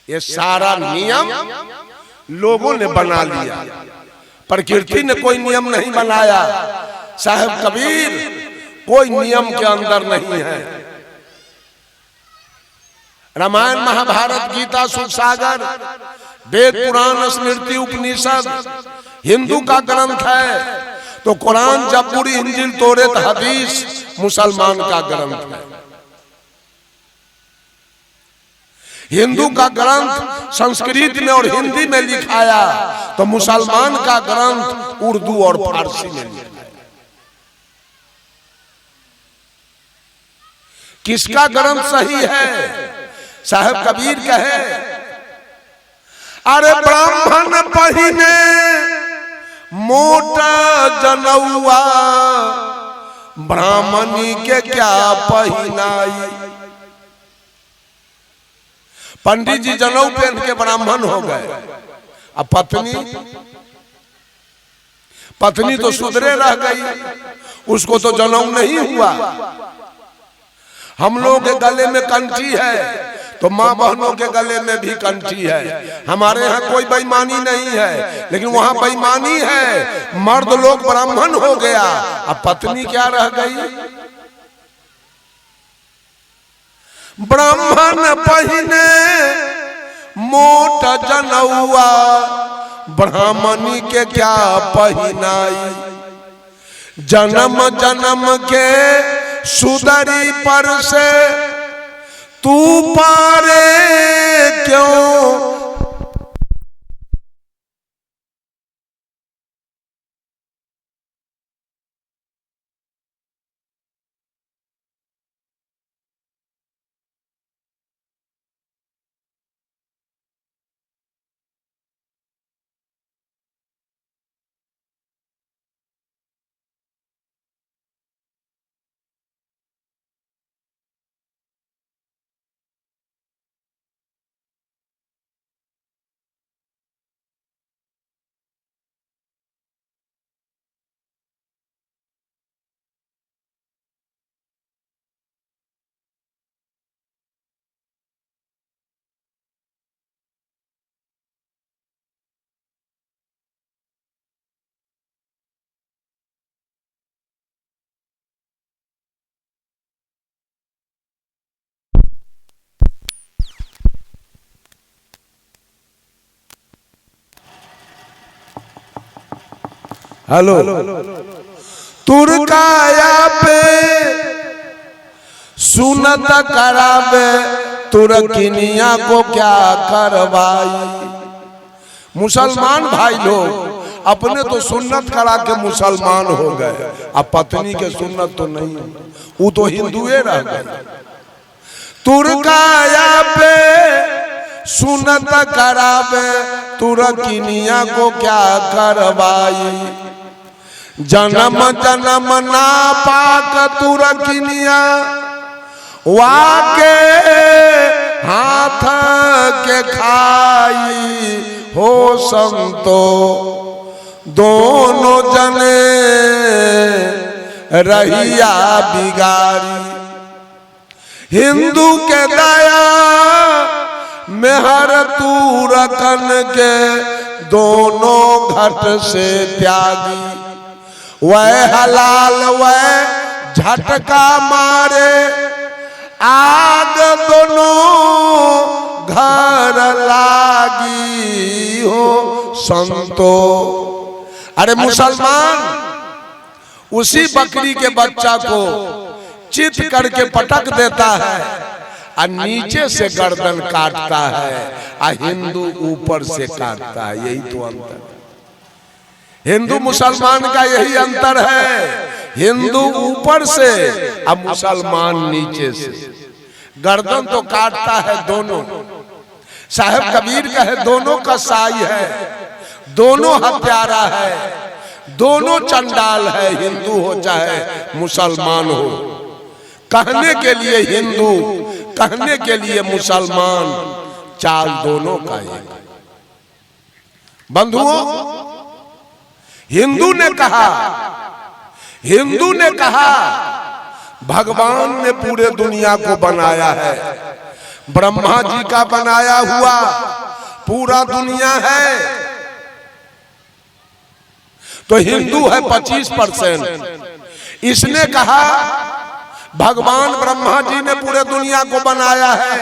ये सारा नियम लोगों ने बना लिया, प्रकृति ने कोई नियम नहीं बनाया। साहब कबीर कोई नियम के अंदर नहीं है। रामायण महाभारत गीता सुख सागर वेद पुराण स्मृति उपनिषद हिंदू का ग्रंथ है, तो कुरान जबूर इंजिल तौरात हदीस मुसलमान का ग्रंथ है। हिंदू का ग्रंथ संस्कृत में और हिंदी में लिखाया, तो मुसलमान का ग्रंथ उर्दू और फारसी में लिखा। किसका ग्रंथ सही है? साहब कबीर कहे, अरे ब्राह्मण पहिने मोटा जनौआ, ब्राह्मणी के क्या पहिनाई। पंडित जी जनौ पहन के ब्राह्मण हो गए, अब पत्नी तो सुधरे रह गई, उसको तो जनौ नहीं हुआ। हम लोग के गले में कंठी है, तो माँ बहनों के गले में भी कंठी है। हमारे यहाँ कोई बेईमानी नहीं है, लेकिन वहां बेईमानी है। मर्द लोग ब्राह्मण हो गया, अब पत्नी क्या रह गई? ब्राह्मण पहिने मोट जनौआ, ब्राह्मणी के क्या पहिनाई। जन्म जन्म के सुदरी पर से तू पारे क्यों। हेलो, तुरकाया पे सुनत करावे, तुर्किनिया को क्या करवाई। मुसलमान भाई लोग अपने तो सुन्नत करा के मुसलमान हो गए, अब पत्नी के सुन्नत तो नहीं, वो तो हिंदुए रह गए। तुरकाया पे सुनत करावे, तुर्किनिया को क्या करवाई। जन्म जन्म ना पाक तुर्किनिया, वाके हाथ के खाई। हो संतो दोनों जने रहिया बिगाड़ी। हिंदू के दया मेहर तुरकन के, दोनों घट से त्यागी। वह हलाल वह झटका मारे, आग दोनों घर लागी। हो संतो, अरे मुसलमान उसी बकरी के बच्चा को चित करके पटक देता है और नीचे से गर्दन काटता है, और हिंदू ऊपर से काटता है। यही तो अंतर, हिंदू मुसलमान का यही अंतर है। हिंदू ऊपर से, अब मुसलमान नीचे से। गर्दन तो काटता है दोनों। साहब कबीर कहे दोनों का साई है, दोनों हत्यारा है, दोनों चंडाल है। हिंदू हो चाहे मुसलमान हो, कहने के लिए हिंदू, कहने के लिए मुसलमान, चाल दोनों का एक। बंधुओं, हिंदू ने कहा भगवान ने पूरे दुनिया को बनाया है, ब्रह्मा जी का बनाया हुआ पूरा दुनिया है, तो हिंदू है 25%। इसने कहा भगवान ब्रह्मा जी ने पूरे दुनिया को बनाया है,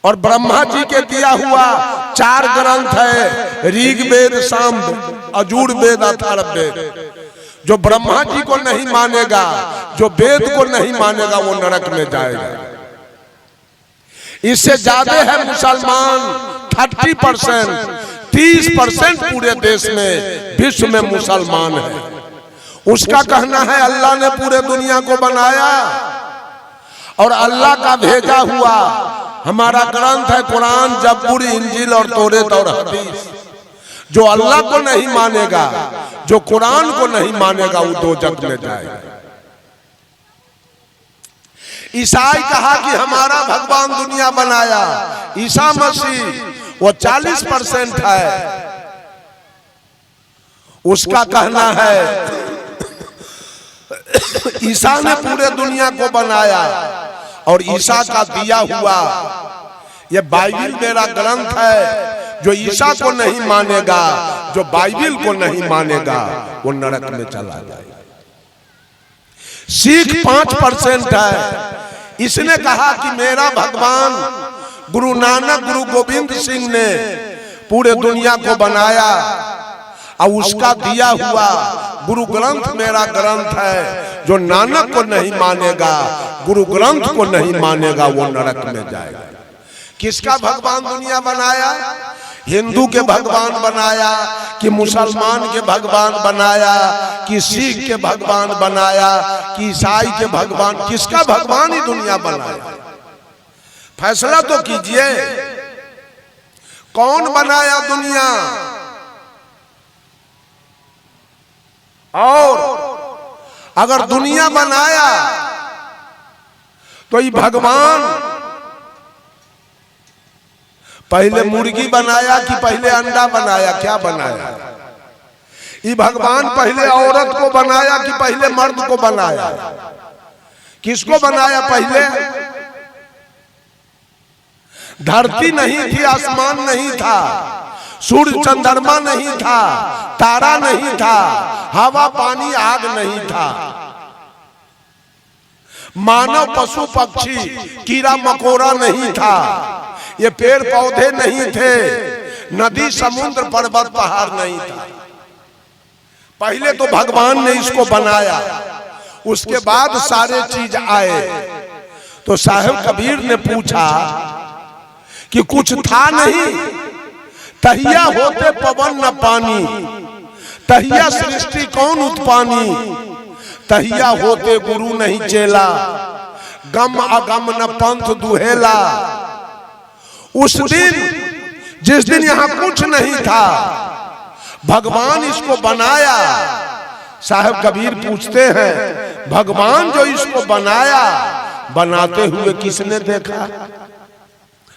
और ब्रह्मा जी के दिया हुआ 4 ग्रंथ है, ऋग्वेद, सामवेद, यजुर्वेद, अथर्ववेद। जो ब्रह्मा जी को नहीं मानेगा, जो वेद को नहीं मानेगा, वो नरक में जाएगा। इससे ज्यादा है मुसलमान 30%, 30% पूरे देश में, विश्व में मुसलमान है। उसका कहना है अल्लाह ने पूरे दुनिया को बनाया, और अल्लाह का भेजा हुआ हमारा ग्रंथ है कुरान, जबूर, इंजील और तौरात और हदीस। जो अल्लाह को नहीं मानेगा, जो कुरान को नहीं मानेगा, वो दोजख में जाएगा। ईसाई कहा कि हमारा भगवान दुनिया बनाया, ईसा मसीह वो 40% है। उसका कहना है ईसा ने पूरे दुनिया को बनाया, और ईसा का दिया हुआ ये बाइबिल मेरा ग्रंथ है। जो ईसा को नहीं मानेगा, जो बाइबिल को नहीं मानेगा, वो नरक में चला जाएगा। सिख 5% है। इसने कहा कि मेरा भगवान गुरु नानक, गुरु गोविंद सिंह ने पूरे दुनिया को बनाया, और उसका दिया हुआ गुरु ग्रंथ मेरा ग्रंथ है। जो नानक को नहीं मानेगा, गुरु ग्रंथ को नहीं मानेगा, वो नरक में जाएगा। किसका भगवान दुनिया बनाया? हिंदू के भगवान बनाया कि मुसलमान के भगवान बनाया, कि सिख के भगवान बनाया, कि ईसाई के भगवान? किसका भगवान ही दुनिया बनाया? फैसला तो कीजिए, कौन बनाया दुनिया? और अगर दुनिया बनाया तो ये भगवान पहले मुर्गी बनाया कि पहले अंडा बनाया? क्या बनाया? ये भगवान पहले औरत को बनाया कि पहले मर्द को बनाया? किसको बनाया पहले? धरती नहीं थी, आसमान नहीं था, सूर्य चंद्रमा नहीं था, तारा नहीं था, हवा पानी आग नहीं था, मानव पशु पक्षी कीड़ा मकोड़ा नहीं था, ये पेड़ पौधे नहीं थे, नदी समुद्र पर्वत पहाड़ नहीं था। पहले तो भगवान ने इसको बनाया, उसके बाद सारे चीज आए। तो साहिब कबीर ने पूछा कि कुछ था नहीं, तहिया होते पवन न पानी, तहिया सृष्टि कौन उत्पानी, तहिया होते गुरु नहीं चेला, गम अगम न पंथ दुहेला। उस दिन, जिस दिन यहाँ कुछ नहीं था, भगवान इसको बनाया। साहब कबीर पूछते हैं, भगवान जो इसको बनाया, बनाते हुए किसने देखा?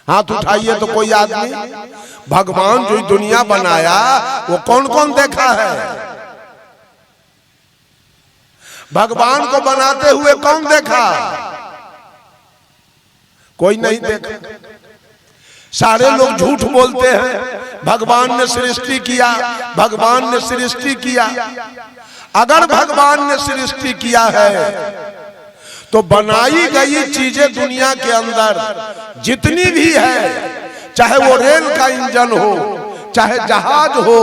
हाथ उठाइए तो कोई आदमी। भगवान जो दुनिया बनाया, वो कौन कौन देखा है? भगवान को बनाते हुए कौन देखा? कोई नहीं देखा। सारे लोग झूठ बोलते हैं, भगवान ने सृष्टि किया, भगवान ने सृष्टि किया। अगर भगवान ने सृष्टि किया है तो बनाई गई चीजें दुनिया के अंदर जितनी भी है, चाहे वो रेल का इंजन हो, चाहे जहाज हो,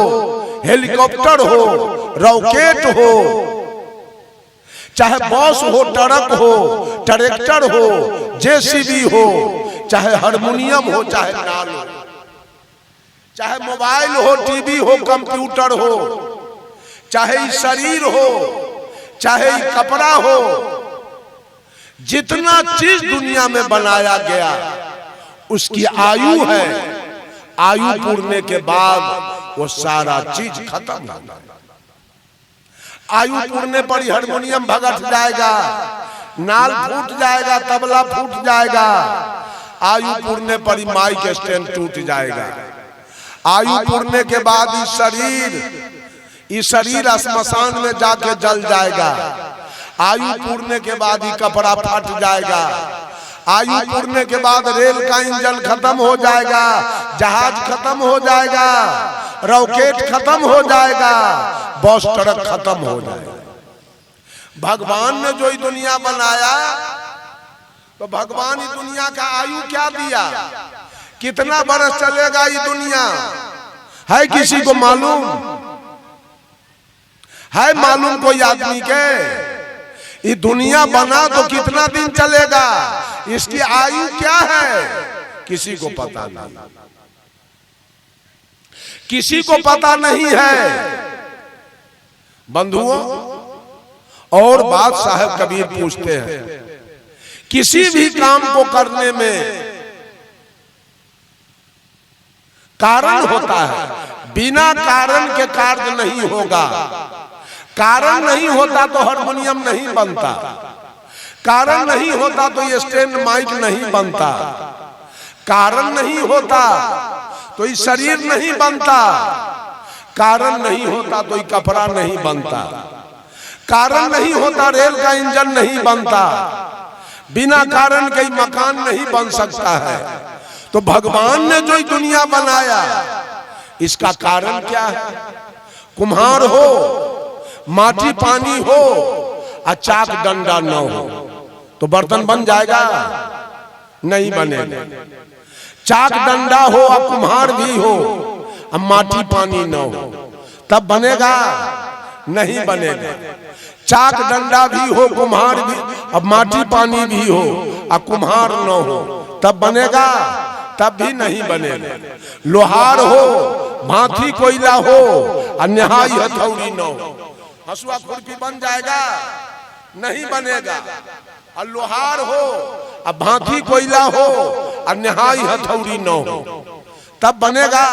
हेलीकॉप्टर हो, रॉकेट हो, चाहे बस हो, ट्रक हो, ट्रैक्टर हो, जेसीबी हो, चाहे हारमोनियम हो, चाहे नाल हो, चाहे मोबाइल हो, टीवी हो, कंप्यूटर हो, चाहे शरीर हो, चाहे कपड़ा हो, जितना चीज दुनिया में बनाया गया उसकी आयु है। आयु पूरने के बाद वो सारा चीज खत्म हो जाएगा। आयु पूरने पर हारमोनियम भगट जाएगा, नाल फूट जाएगा, तबला फूट जाएगा। आयु पूरने पर माइक स्टैंड टूट जाएगा। आयु पूरने के बाद ये शरीर श्मशान में जाके जल जाएगा। आयु पूरने के बाद ही कपड़ा फट जाएगा। आयु पूरने के बाद रेल का इंजन खत्म हो जाएगा, जहाज खत्म हो जाएगा, रॉकेट खत्म हो जाएगा, बस ट्रक खत्म हो जाएगा। भगवान ने जो ये दुनिया बनाया, तो भगवान इस दुनिया का आयु क्या दिया, कितना बरस चलेगा ये दुनिया, है किसी को मालूम? है मालूम कोई आदमी के? ये दुनिया बना तो कितना दिन चलेगा, इसकी आयु क्या है, किसी को पता नहीं, किसी को पता नहीं है बंधुओं। और बात साहब कबीर पूछते हैं, किसी भी काम को करने में कारण होता है, बिना कारण के कार्य नहीं होगा। कारण नहीं होता तो हारमोनियम नहीं बनता, कारण नहीं होता तो ये स्टैंड माइक नहीं बनता, कारण नहीं होता तो ये शरीर नहीं बनता, कारण नहीं होता तो ये कपड़ा नहीं बनता, कारण नहीं होता रेल का इंजन नहीं बनता, बिना कारण के मकान नहीं बन सकता है। तो भगवान ने जो दुनिया बनाया, इसका कारण क्या है? कुम्हार हो, माटी पानी हो, चाक डंडा न हो तो बर्तन बन जाएगा? नहीं बनेगा। चाक डंडा हो और कुम्हार भी हो, अब माटी पानी न हो तब बनेगा? नहीं बनेगा। चाक डंडा भी हो, कुम्हार भी, अब माटी पानी भी हो और कुम्हार न हो तब बनेगा? तब भी नहीं बनेगा। लोहार हो, भांति कोयला हो और नहाई हथौड़ी न हो, हसुआ खुरपी बन जाएगा? नहीं बनेगा। और लोहार हो, अब भांति कोयला हो और नहाई हथौड़ी न हो तब बनेगा?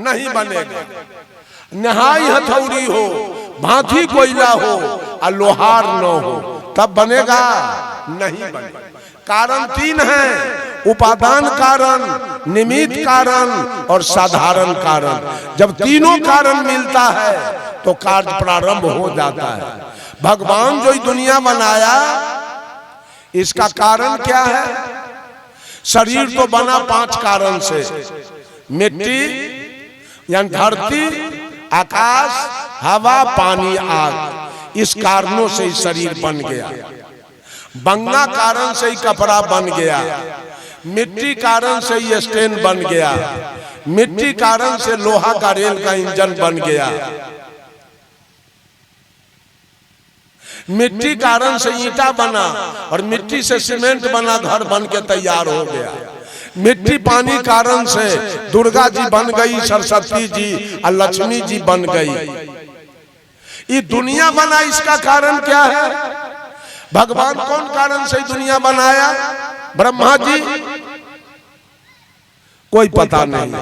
नहीं बनेगा। नहाई हथौड़ी हो, भांति कोयला हो और लोहार न हो तब बनेगा? नहीं बनेगा। कारण तीन हैं, उपादान कारण, निमित्त कारण और साधारण कारण। जब तीनों कारण मिलता है तो कार्य प्रारंभ हो जाता है। भगवान जो दुनिया बनाया, इसका कारण क्या है? शरीर तो बना 5 कारण से, मिट्टी यानी धरती, आकाश, हवा, पानी, आग। इस कारणों से ही शरीर बन गया। बंगा कारण से ही कपड़ा बन गया, मिट्टी कारण से ही स्टैंड बन गया, मिट्टी कारण से लोहा का रेल का इंजन बन गया, मिट्टी कारण से ईंटा बना और मिट्टी से सीमेंट बना, घर बन के तैयार हो गया। मिट्टी पानी कारण से दुर्गा जी बन गई, सरस्वती जी और लक्ष्मी जी बन गई। ये दुनिया बना, इसका कारण क्या है? भगवान कौन कारण से दुनिया बनाया? ब्रह्मा जी? कोई पता नहीं।